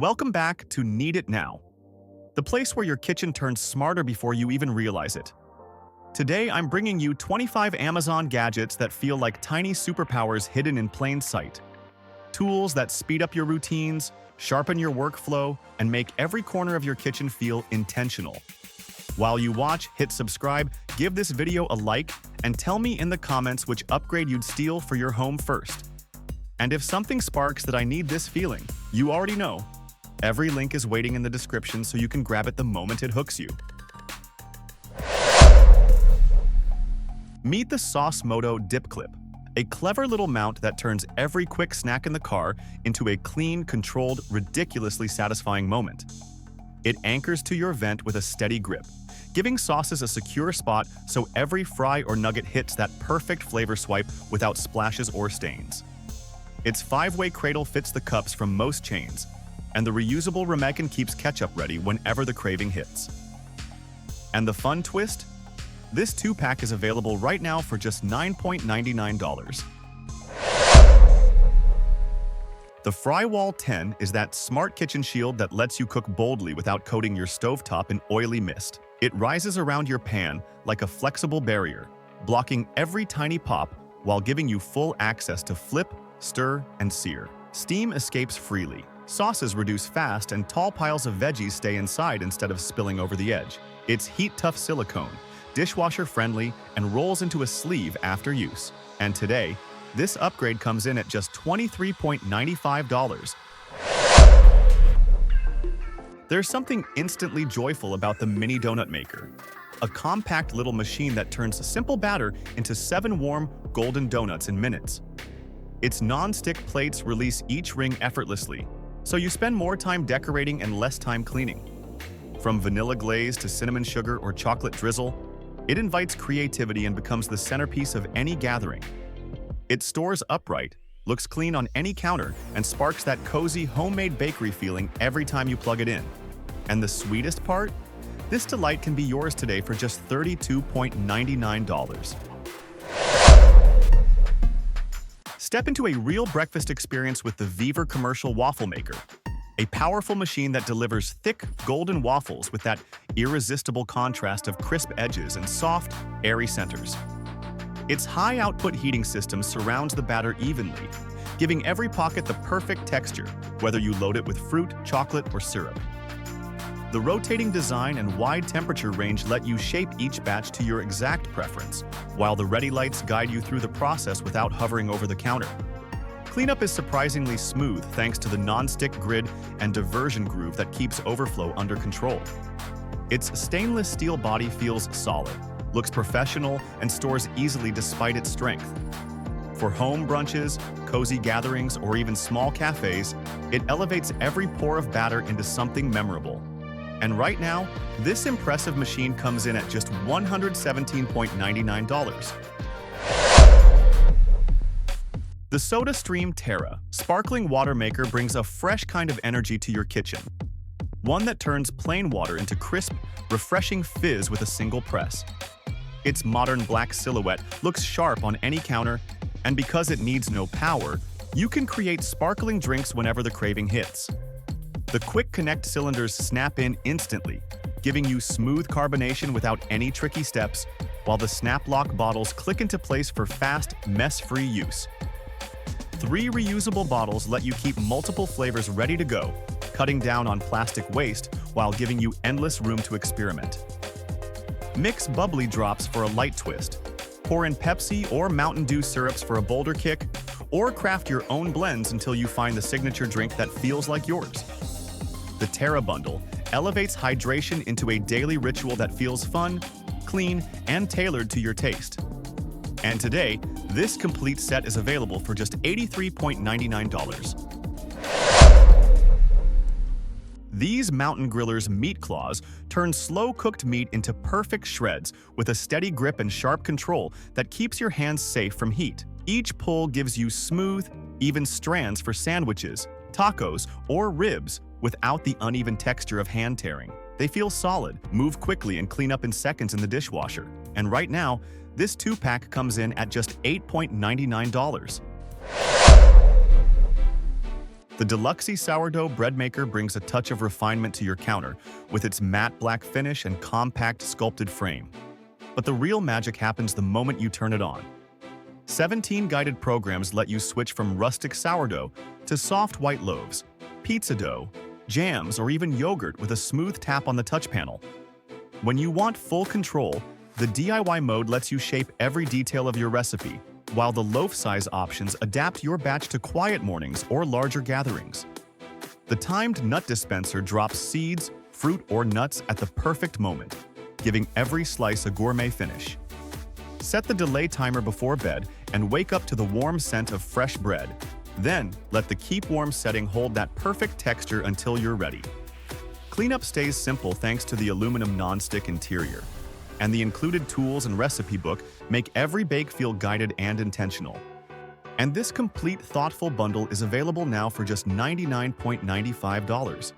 Welcome back to Need It Now, the place where your kitchen turns smarter before you even realize it. Today, I'm bringing you 25 Amazon gadgets that feel like tiny superpowers hidden in plain sight. Tools that speed up your routines, sharpen your workflow, and make every corner of your kitchen feel intentional. While you watch, hit subscribe, give this video a like, and tell me in the comments which upgrade you'd steal for your home first. And if something sparks that I need this feeling, you already know. Every link is waiting in the description so you can grab it the moment it hooks you. Meet the Saucemoto Dip Clip, a clever little mount that turns every quick snack in the car into a clean, controlled, ridiculously satisfying moment. It anchors to your vent with a steady grip, giving sauces a secure spot so every fry or nugget hits that perfect flavor swipe without splashes or stains. Its 5-way cradle fits the cups from most chains, and the reusable ramekin keeps ketchup ready whenever the craving hits. And the fun twist? This 2-pack is available right now for just $9.99. The Frywall 10 is that smart kitchen shield that lets you cook boldly without coating your stovetop in oily mist. It rises around your pan like a flexible barrier, blocking every tiny pop while giving you full access to flip, stir, and sear. Steam escapes freely. Sauces reduce fast and tall piles of veggies stay inside instead of spilling over the edge. It's heat-tough silicone, dishwasher-friendly, and rolls into a sleeve after use. And today, this upgrade comes in at just $23.95. There's something instantly joyful about the mini donut maker, a compact little machine that turns simple batter into 7 warm, golden donuts in minutes. Its non-stick plates release each ring effortlessly, so you spend more time decorating and less time cleaning. From vanilla glaze to cinnamon sugar or chocolate drizzle, it invites creativity and becomes the centerpiece of any gathering. It stores upright, looks clean on any counter, and sparks that cozy homemade bakery feeling every time you plug it in. And the sweetest part? This delight can be yours today for just $32.99. Step into a real breakfast experience with the VEVOR commercial waffle maker, a powerful machine that delivers thick, golden waffles with that irresistible contrast of crisp edges and soft, airy centers. Its high-output heating system surrounds the batter evenly, giving every pocket the perfect texture, whether you load it with fruit, chocolate, or syrup. The rotating design and wide temperature range let you shape each batch to your exact preference, while the ready lights guide you through the process without hovering over the counter. Cleanup is surprisingly smooth thanks to the non-stick grid and diversion groove that keeps overflow under control. Its stainless steel body feels solid, looks professional, and stores easily despite its strength. For home brunches, cozy gatherings, or even small cafes, it elevates every pour of batter into something memorable. And right now, this impressive machine comes in at just $117.99. The SodaStream Terra sparkling water maker brings a fresh kind of energy to your kitchen. One that turns plain water into crisp, refreshing fizz with a single press. Its modern black silhouette looks sharp on any counter, and because it needs no power, you can create sparkling drinks whenever the craving hits. The quick connect cylinders snap in instantly, giving you smooth carbonation without any tricky steps, while the snap lock bottles click into place for fast, mess-free use. 3 reusable bottles let you keep multiple flavors ready to go, cutting down on plastic waste while giving you endless room to experiment. Mix bubbly drops for a light twist, pour in Pepsi or Mountain Dew syrups for a bolder kick, or craft your own blends until you find the signature drink that feels like yours. The Terra bundle elevates hydration into a daily ritual that feels fun, clean, and tailored to your taste. And today, this complete set is available for just $83.99. These Mountain Grillers meat claws turn slow-cooked meat into perfect shreds with a steady grip and sharp control that keeps your hands safe from heat. Each pull gives you smooth, even strands for sandwiches, tacos, or ribs without the uneven texture of hand tearing. They feel solid, move quickly, and clean up in seconds in the dishwasher. And right now, this 2-pack comes in at just $8.99. The Deluxie sourdough bread maker brings a touch of refinement to your counter with its matte black finish and compact sculpted frame. But the real magic happens the moment you turn it on. 17 guided programs let you switch from rustic sourdough to soft white loaves, pizza dough, jams, or even yogurt with a smooth tap on the touch panel. When you want full control, the DIY mode lets you shape every detail of your recipe, while the loaf size options adapt your batch to quiet mornings or larger gatherings. The timed nut dispenser drops seeds, fruit, or nuts at the perfect moment, giving every slice a gourmet finish. Set the delay timer before bed and wake up to the warm scent of fresh bread. Then, let the keep warm setting hold that perfect texture until you're ready. Cleanup stays simple thanks to the aluminum non-stick interior, and the included tools and recipe book make every bake feel guided and intentional. And this complete, thoughtful bundle is available now for just $99.95.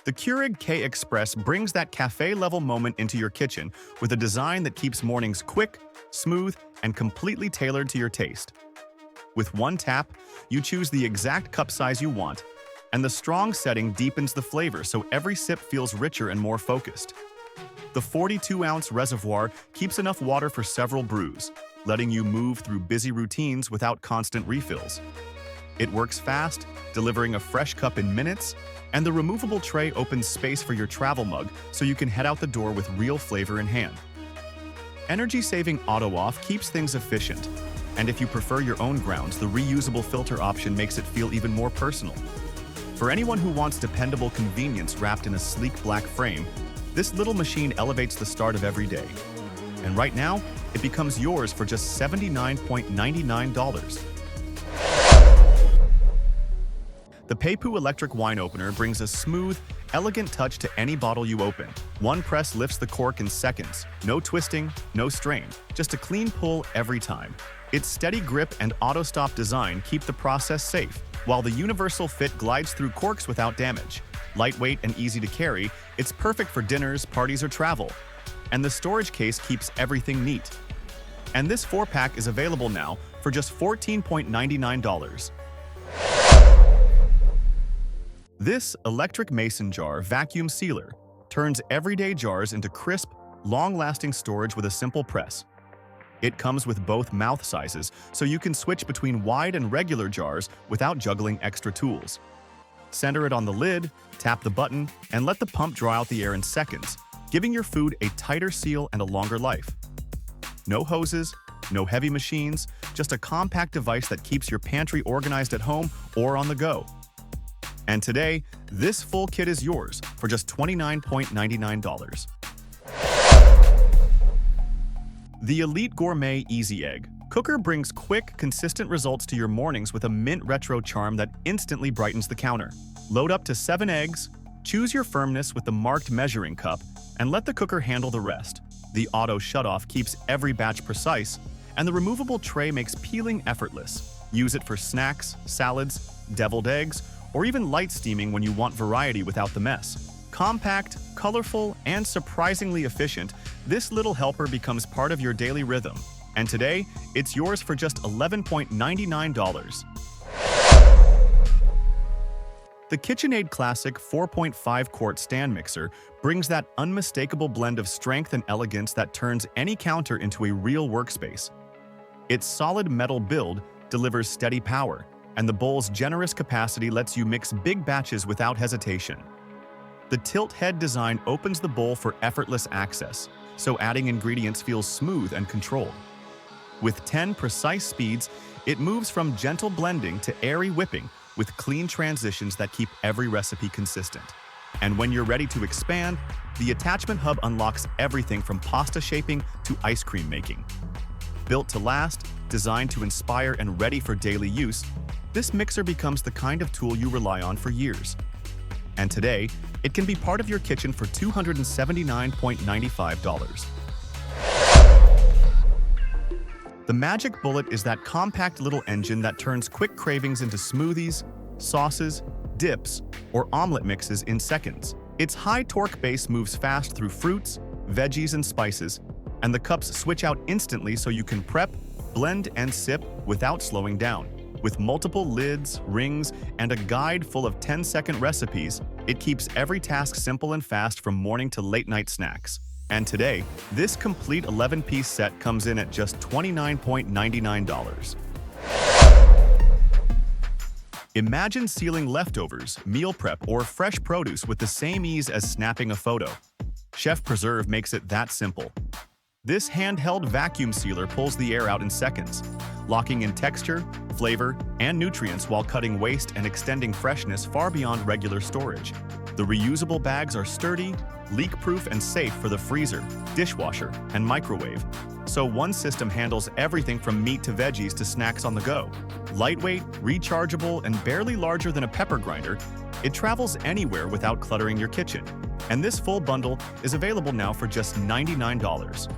The Keurig K-Express brings that cafe-level moment into your kitchen with a design that keeps mornings quick, smooth, and completely tailored to your taste. With one tap, you choose the exact cup size you want, and the strong setting deepens the flavor so every sip feels richer and more focused. The 42-ounce reservoir keeps enough water for several brews, letting you move through busy routines without constant refills. It works fast, delivering a fresh cup in minutes, and the removable tray opens space for your travel mug so you can head out the door with real flavor in hand. Energy-saving auto-off keeps things efficient, and if you prefer your own grounds, the reusable filter option makes it feel even more personal. For anyone who wants dependable convenience wrapped in a sleek black frame, this little machine elevates the start of every day. And right now, it becomes yours for just $79.99. The PEIPU electric wine opener brings a smooth, elegant touch to any bottle you open. One press lifts the cork in seconds. No twisting, no strain, just a clean pull every time. Its steady grip and auto-stop design keep the process safe, while the universal fit glides through corks without damage. Lightweight and easy to carry, it's perfect for dinners, parties, or travel. And the storage case keeps everything neat. And this 4-pack is available now for just $14.99. This electric mason jar vacuum sealer turns everyday jars into crisp, long-lasting storage with a simple press. It comes with both mouth sizes, so you can switch between wide and regular jars without juggling extra tools. Center it on the lid, tap the button, and let the pump draw out the air in seconds, giving your food a tighter seal and a longer life. No hoses, no heavy machines, just a compact device that keeps your pantry organized at home or on the go. And today, this full kit is yours for just $29.99. The Elite Gourmet Easy Egg Cooker brings quick, consistent results to your mornings with a mint retro charm that instantly brightens the counter. Load up to 7 eggs, choose your firmness with the marked measuring cup, and let the cooker handle the rest. The auto shutoff keeps every batch precise, and the removable tray makes peeling effortless. Use it for snacks, salads, deviled eggs, or even light steaming when you want variety without the mess. Compact, colorful, and surprisingly efficient, this little helper becomes part of your daily rhythm. And today, it's yours for just $11.99. The KitchenAid Classic 4.5-quart stand mixer brings that unmistakable blend of strength and elegance that turns any counter into a real workspace. Its solid metal build delivers steady power, and the bowl's generous capacity lets you mix big batches without hesitation. The tilt head design opens the bowl for effortless access, so adding ingredients feels smooth and controlled. With 10 precise speeds, it moves from gentle blending to airy whipping with clean transitions that keep every recipe consistent. And when you're ready to expand, the attachment hub unlocks everything from pasta shaping to ice cream making. Built to last, designed to inspire, and ready for daily use, this mixer becomes the kind of tool you rely on for years. And today, it can be part of your kitchen for $279.95. The magic bullet is that compact little engine that turns quick cravings into smoothies, sauces, dips, or omelet mixes in seconds. Its high-torque base moves fast through fruits, veggies, and spices, and the cups switch out instantly so you can prep, blend, and sip without slowing down. With multiple lids, rings, and a guide full of 10-second recipes, it keeps every task simple and fast from morning to late-night snacks. And today, this complete 11-piece set comes in at just $29.99. Imagine sealing leftovers, meal prep, or fresh produce with the same ease as snapping a photo. Chef Preserve makes it that simple. This handheld vacuum sealer pulls the air out in seconds, locking in texture, flavor, and nutrients while cutting waste and extending freshness far beyond regular storage. The reusable bags are sturdy, leak-proof, and safe for the freezer, dishwasher, and microwave. So one system handles everything from meat to veggies to snacks on the go. Lightweight, rechargeable, and barely larger than a pepper grinder, it travels anywhere without cluttering your kitchen. And this full bundle is available now for just $99.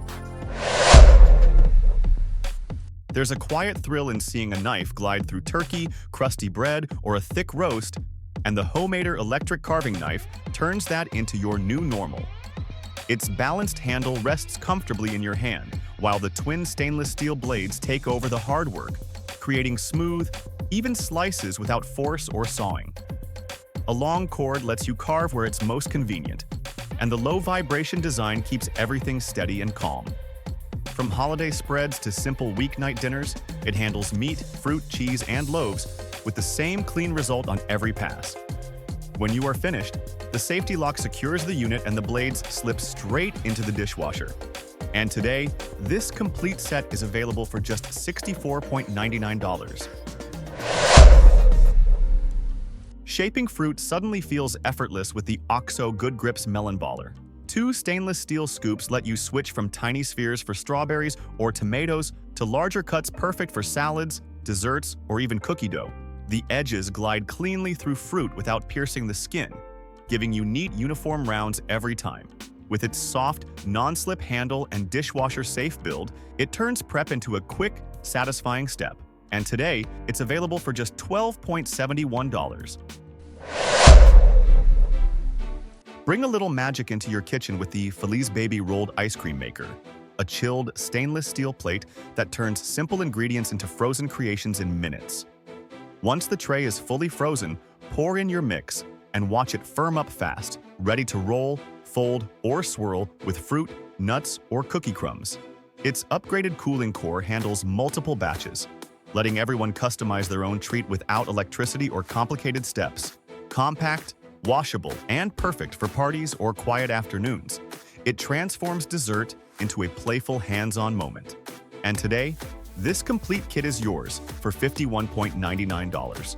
There's a quiet thrill in seeing a knife glide through turkey, crusty bread, or a thick roast, and the HOMAIDER electric carving knife turns that into your new normal. Its balanced handle rests comfortably in your hand, while the twin stainless steel blades take over the hard work, creating smooth, even slices without force or sawing. A long cord lets you carve where it's most convenient, and the low vibration design keeps everything steady and calm. From holiday spreads to simple weeknight dinners, it handles meat, fruit, cheese, and loaves with the same clean result on every pass. When you are finished, the safety lock secures the unit and the blades slip straight into the dishwasher. And today, this complete set is available for just $64.99. Shaping fruit suddenly feels effortless with the OXO Good Grips Melon Baller. Two stainless steel scoops let you switch from tiny spheres for strawberries or tomatoes to larger cuts perfect for salads, desserts, or even cookie dough. The edges glide cleanly through fruit without piercing the skin, giving you neat, uniform rounds every time. With its soft, non-slip handle and dishwasher-safe build, it turns prep into a quick, satisfying step. And today, it's available for just $12.71. Bring a little magic into your kitchen with the Felizbebe rolled ice cream maker, a chilled stainless steel plate that turns simple ingredients into frozen creations in minutes. Once the tray is fully frozen, pour in your mix and watch it firm up fast, ready to roll, fold, or swirl with fruit, nuts, or cookie crumbs. Its upgraded cooling core handles multiple batches, letting everyone customize their own treat without electricity or complicated steps. Compact, washable, and perfect for parties or quiet afternoons, it transforms dessert into a playful hands-on moment. And today, this complete kit is yours for $51.99.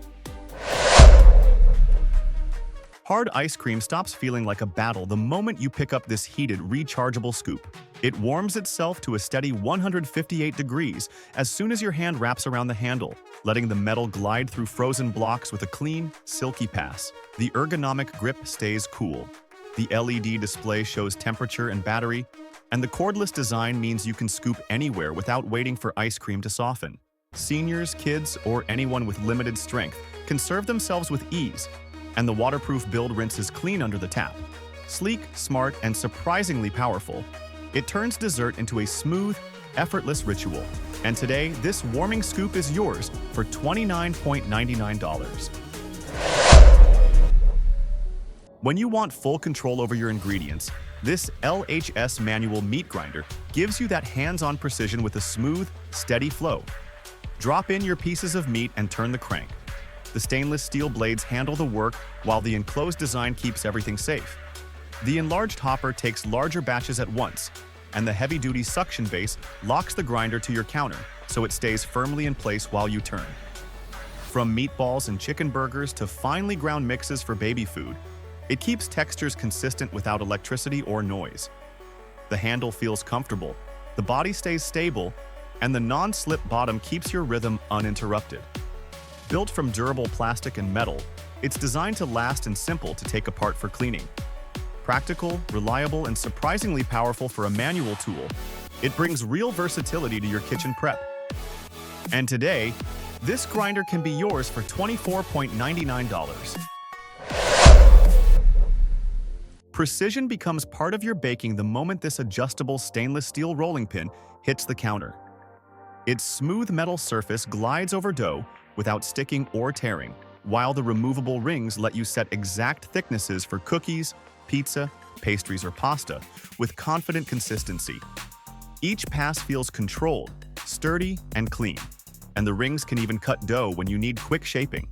Hard ice cream stops feeling like a battle the moment you pick up this heated, rechargeable scoop. It warms itself to a steady 158 degrees as soon as your hand wraps around the handle, letting the metal glide through frozen blocks with a clean, silky pass. The ergonomic grip stays cool. The LED display shows temperature and battery, and the cordless design means you can scoop anywhere without waiting for ice cream to soften. Seniors, kids, or anyone with limited strength can serve themselves with ease, and the waterproof build rinses clean under the tap. Sleek, smart, and surprisingly powerful, it turns dessert into a smooth, effortless ritual. And today, this warming scoop is yours for $29.99. When you want full control over your ingredients, this LHS manual meat grinder gives you that hands-on precision with a smooth, steady flow. Drop in your pieces of meat and turn the crank. The stainless steel blades handle the work while the enclosed design keeps everything safe. The enlarged hopper takes larger batches at once, and the heavy-duty suction base locks the grinder to your counter so it stays firmly in place while you turn. From meatballs and chicken burgers to finely ground mixes for baby food, it keeps textures consistent without electricity or noise. The handle feels comfortable, the body stays stable, and the non-slip bottom keeps your rhythm uninterrupted. Built from durable plastic and metal, it's designed to last and simple to take apart for cleaning. Practical, reliable, and surprisingly powerful for a manual tool, it brings real versatility to your kitchen prep. And today, this grinder can be yours for $24.99. Precision becomes part of your baking the moment this adjustable stainless steel rolling pin hits the counter. Its smooth metal surface glides over dough, without sticking or tearing, while the removable rings let you set exact thicknesses for cookies, pizza, pastries, or pasta with confident consistency. Each pass feels controlled, sturdy, and clean, and the rings can even cut dough when you need quick shaping.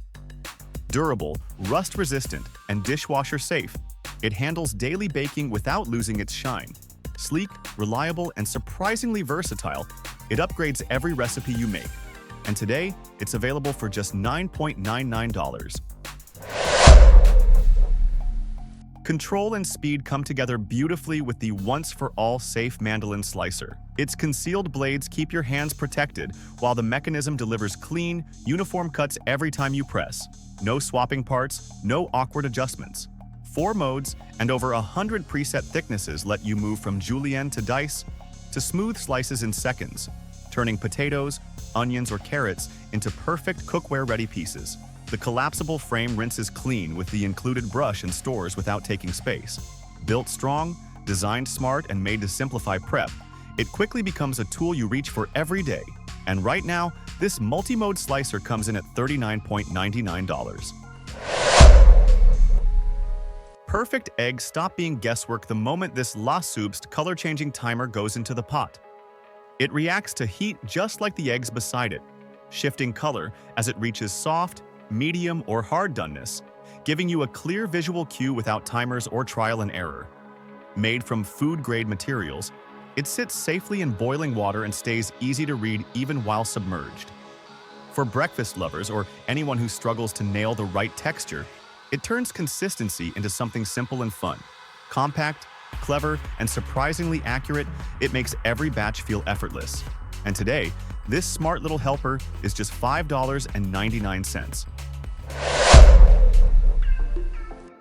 Durable, rust-resistant, and dishwasher-safe, it handles daily baking without losing its shine. Sleek, reliable, and surprisingly versatile, it upgrades every recipe you make. And today, it's available for just $9.99. Control and speed come together beautifully with the once-for-all safe Mandoline slicer. Its concealed blades keep your hands protected, while the mechanism delivers clean, uniform cuts every time you press. No swapping parts, no awkward adjustments. 4 modes and over 100 preset thicknesses let you move from julienne to dice to smooth slices in seconds, turning potatoes, onions, or carrots into perfect cookware-ready pieces. The collapsible frame rinses clean with the included brush and stores without taking space. Built strong, designed smart, and made to simplify prep, it quickly becomes a tool you reach for every day. And right now, this multi-mode slicer comes in at $39.99. Perfect eggs stop being guesswork the moment this Lasubst color-changing timer goes into the pot. It reacts to heat just like the eggs beside it, shifting color as it reaches soft, medium, or hard doneness, giving you a clear visual cue without timers or trial and error. Made from food-grade materials, it sits safely in boiling water and stays easy to read even while submerged. For breakfast lovers or anyone who struggles to nail the right texture, it turns consistency into something simple and fun. Compact, clever, and surprisingly accurate, it makes every batch feel effortless. And today, this smart little helper is just $5.99.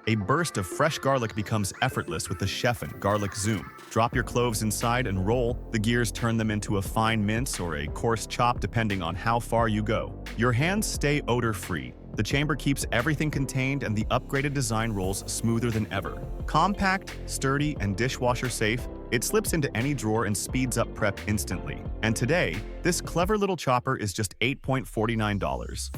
A burst of fresh garlic becomes effortless with the Chef'n GarlicZoom. Drop your cloves inside and roll. The gears turn them into a fine mince or a coarse chop depending on how far you go. Your hands stay odor-free. The chamber keeps everything contained and the upgraded design rolls smoother than ever. Compact, sturdy, and dishwasher-safe, it slips into any drawer and speeds up prep instantly. And today, this clever little chopper is just $8.49.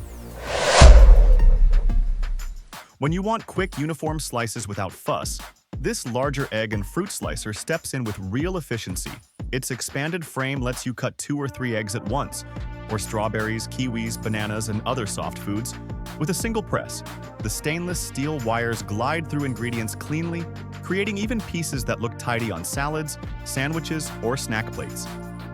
When you want quick, uniform slices without fuss, this larger egg and fruit slicer steps in with real efficiency. Its expanded frame lets you cut 2 or 3 eggs at once, or strawberries, kiwis, bananas, and other soft foods, with a single press. The stainless steel wires glide through ingredients cleanly, creating even pieces that look tidy on salads, sandwiches, or snack plates.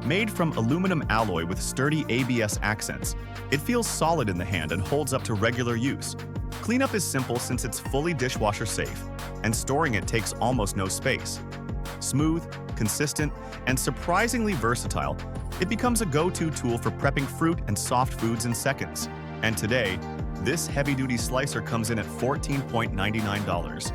Made from aluminum alloy with sturdy ABS accents, it feels solid in the hand and holds up to regular use. Cleanup is simple since it's fully dishwasher safe, and storing it takes almost no space. Smooth, consistent, and surprisingly versatile, it becomes a go-to tool for prepping fruit and soft foods in seconds. And today, this heavy-duty slicer comes in at $14.99.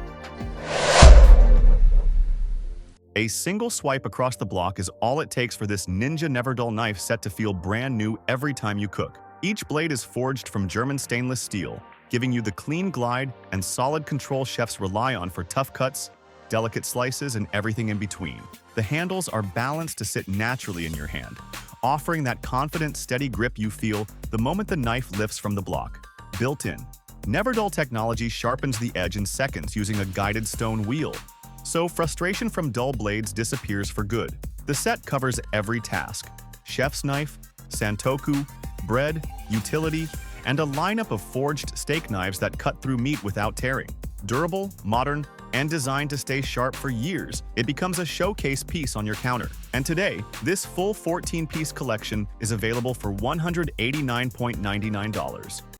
A single swipe across the block is all it takes for this Ninja NeverDull knife set to feel brand new every time you cook. Each blade is forged from German stainless steel, giving you the clean glide and solid control chefs rely on for tough cuts, delicate slices, and everything in between. The handles are balanced to sit naturally in your hand, offering that confident, steady grip you feel the moment the knife lifts from the block. Built-in, NeverDull technology sharpens the edge in seconds using a guided stone wheel, so frustration from dull blades disappears for good. The set covers every task: chef's knife, santoku, bread, utility, and a lineup of forged steak knives that cut through meat without tearing. Durable, modern, and designed to stay sharp for years, it becomes a showcase piece on your counter. And today, this full 14-piece collection is available for $189.99.